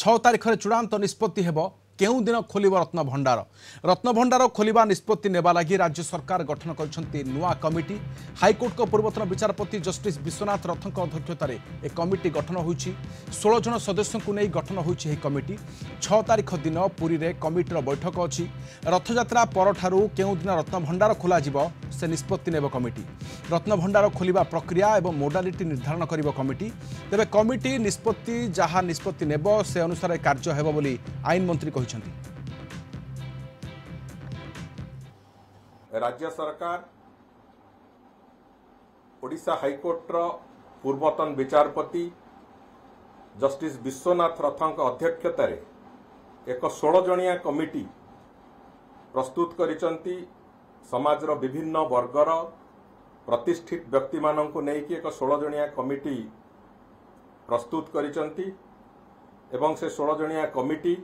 6 तारिख में चूड़ांत निष्पत्ति हेब केउ दिन खोलिब रत्न भंडार खोलिबा निष्पत्ति नेबा लगी राज्य सरकार गठन करछंती नुआ कमिटी। हाईकोर्ट को पूर्वतन विचारपति जस्टिस विश्वनाथ रथक अध्यक्षतार एक कमिटी गठन होईछि। 16 जन सदस्यों को नहीं गठन होईछि कमिटी। 6 तारिख दिन पुरी रे कमिटीर बैठक अछि। रथयात्रा परठारु केउ दिन रत्न भंडार खोला जिवो से निष्पत्ति नेब कमिटी। रत्न भंडार खोलिबा प्रक्रिया एवं मोडालिटी निर्धारण करिबो कमिटी। तेबे कमिटी निष्पत्ति जहा निष्पत्ति नेब से अनुसार कार्य हेबो बोली आईन मंत्री कहिछंती। राज्य सरकार ओडिशा हाईकोर्टर पूर्वतन विचारपति जस्टिस विश्वनाथ रथक अध्यक्षतार एक 16 जणिया कमिटी प्रस्तुत करिसंती। समाजर विभिन्न वर्गर प्रतिष्ठित व्यक्ति माननकु नेकी एक 16 जणिया कमिटी प्रस्तुत करिसंती एवं से 16 जणिया कमिटी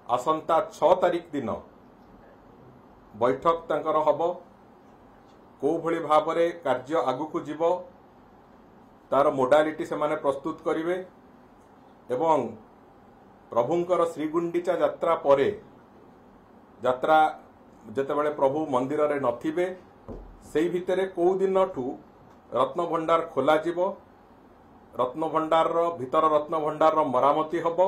आसंता 6 तारिख दिन बैठक तांकर हब को भली भाबरे कार्य आगु को जीवो तार मोडालिटी से माने प्रस्तुत करिवे एवं प्रभुंकर श्रीगुंडीचा यात्रा परे यात्रा जेतेबेले प्रभु मंदिर रे नथिबे सेई भितरे को दिन ठू रत्न भंडार खोला जीवो। रत्न भंडार भीतर रत्न भंडार मरामती हब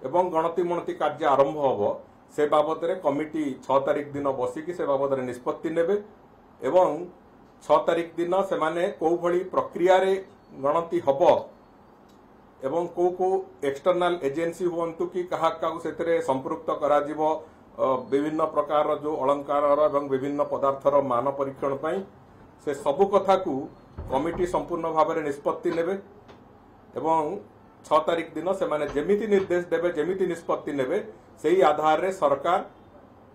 एवं गणति मणति कार्य आरंभ हब से बाबद रे कमिटी 6 तारिख दिन बसिकी से बाबद रे निष्पत्ति नेबे एवं 6 तारिख दिन से माने को भली प्रक्रिया रे गणति हब एवं को एक्सटर्नल एजेंसी हुंतु कि कहा से संपृक्त करा जीवो विभिन्न प्रकार जो अलंकार एवं विभिन्न पदार्थर मान परीक्षण पाई से सबु कथा को कमिटी संपूर्ण भाव में निष्पत्ति नेबे एवं 6 तारिख दिन से माने जेमिति निर्देश देबे जेमिति निष्पत्ति नेबे सेही आधार रे सरकार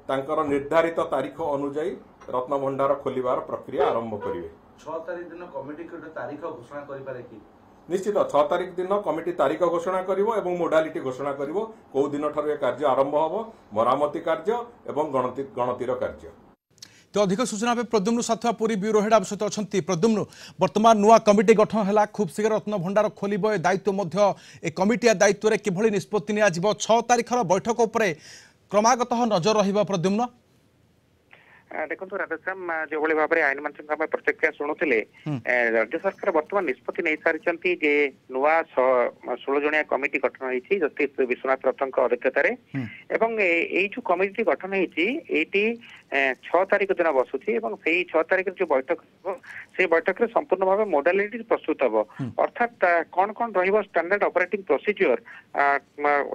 तांकर निर्धारित तारीख अनुଯାयी रत्न भंडार खोलिबार प्रक्रिया आरंभ करिवे। 6 तारिख दिन कमिटी के तारीख घोषणा करि पारे कि निश्चित 6 तारिख दिन कमिटी तारीख घोषणा करिवो एवं मोडालिटी घोषणा करिवो को दिन ठारे कार्य आरंभ हबो मरामती कार्य एवं गणतिर कार्य। तो अधिक सूचना पे प्रद्युम्न साथवा पुरी ब्यूरो हेड सहित अच्छा प्रद्युम्न वर्तमान नुआ कमिटी गठन है खूब शीघ्र रत्न भंडार खोल दायित्व ए कमिटिया दायित्व में किभली निष्पत्ति निया 6 तारिखर बैठक उपर क्रमागत नजर रहिबा प्रद्युम्न। देखो राधेश्याम जो भाई भाव में आईन मंत्री प्रतिक्रिया शुणुले राज्य सरकार बर्तमान निष्पत्ति नहीं सारी जे नुआ 16 जणिया कमिटी गठन होती जस्टिस विश्वनाथ रथक अध्यक्षतार एवं जो कमिटी गठन होती 6 तारिख दिन बसुची 6 तारिख जो बैठक से बैठक में संपूर्ण भाव मोडालिटी प्रस्तुत हम अर्थात कौन कौन रैंडर्ड ऑपरेटिंग प्रोसीजर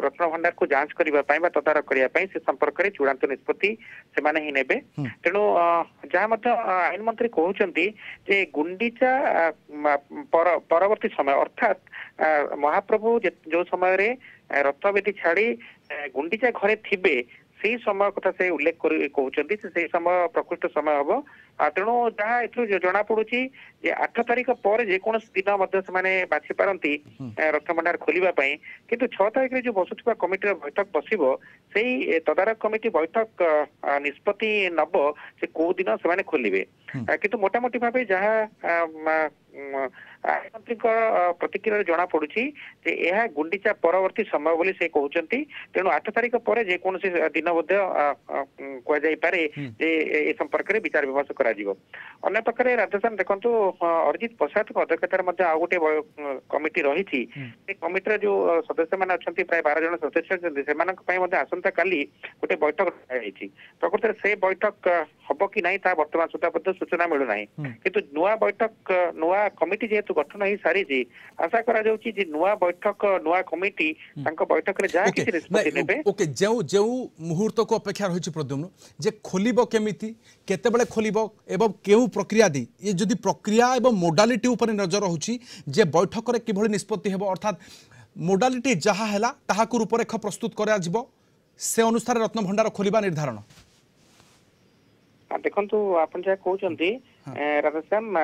रत्न भंडार को जांच करने तदारख करने से संपर्क में चूड़ांत निष्पत्ति से नेबे। तेणु जहाँ आईन मंत्री कहते जे गुंडीचा परवर्ती समय अर्थात महाप्रभु जो समय रे रत्नवेदी छाड़ी गुंडीचा घरे थिबे से समय कथा से उल्लेख कहते से समय प्रकृष्ट समय हम। तेणु जहाँ ए जना पड़ी 8 तारिख पर जेकोसी दिन से बाछी पारती रत्न भंडार खोलने किंतु 6 तारिख जो बसुवा कमिटी बैठक बसो से तदारख कमिटी बैठक निष्पत्ति नब से कौ दिन से खोलिए किंतु मोटामोटी भाव जहाँ मंत्री प्रतिक्रिया जना पड़ी यह गुंडीचा परवर्ती समय बोली से कहते। तेणु 8 तारिख पर जेकोसी दिन कहुई संपर्क में विचार विमर्श कर अन्य प्रकार राजस्थान देखो अरिजित प्रसाद अध्यक्षतार आ गोटे कमिटी रही कमिटर जो सदस्य मैंने अच्छा प्राय 12 जन सदस्य से आसंता काली गोटे बैठक प्रकृत से बैठक हम कि ना बर्तमान सुधा सूचना मिलूना किंतु नुआ बैठक नुआ कमिटी जेहेतु गठन हो सारी आशा करा नुआ बैठक नुआ कमिटी बैठक में जहाँ किसी निष्पत्ति नेबे ओके जो मुहूर्त को अपेक्षा रही प्रद्युम्न जे खोलिबो केमिति केतेबेले खोलिबो एवं केउ प्रक्रिया दी ये जदि प्रक्रिया एवं मोडालिटी उपर नजर रहुची जे बैठक रे किभली निष्पत्ति हेबो अर्थात मोडालिटी जहा हैला ताहाकु रूपरेखा प्रस्तुत करा जिवो से अनुसार रत्न भंडार खोलिबा निर्धारण। देखंतु आपन जा कहउचंती राधेश्याम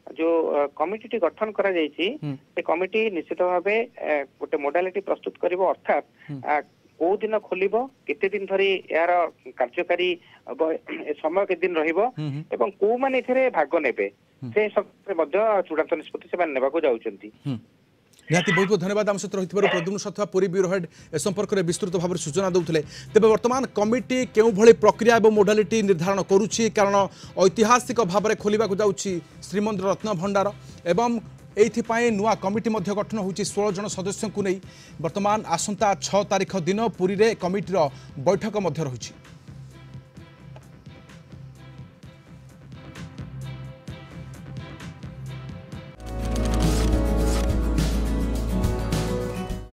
जो कमिटी गठन करा जायछि से कमिटी निश्चित भाव गोटे मोडालिटी प्रस्तुत करिवो अर्थात कौ दिन खोलिबो केते दिन धरी यार कार्यकारी समय के दिन रहिबो एवं को माने एथरे भाग नेबे से सब चूड़ांत निष्पत्ति से नेबाको जाउचंती। निहाती बहुत बहुत धन्यवाद आम सहित रही प्रद्युम्न सतुआ पुरी ब्यूरो हेड ए संपर्क में विस्तृत भाव में सूचना देते तेज बर्तमान कमिटी केउ भली प्रक्रिया और मोडालिटी निर्धारण करुच्ची कारण ऐतिहासिक भाव में खोलने जाऊँगी श्रीमंदिर रत्न भंडार एवं एइथिपाई नुआ कमिटी मध्य गठन होची 16 जन सदस्यों को नहीं बर्तमान आसंता 6 तारिख दिन पुरी रे कमिटीर बैठक मध्य रही।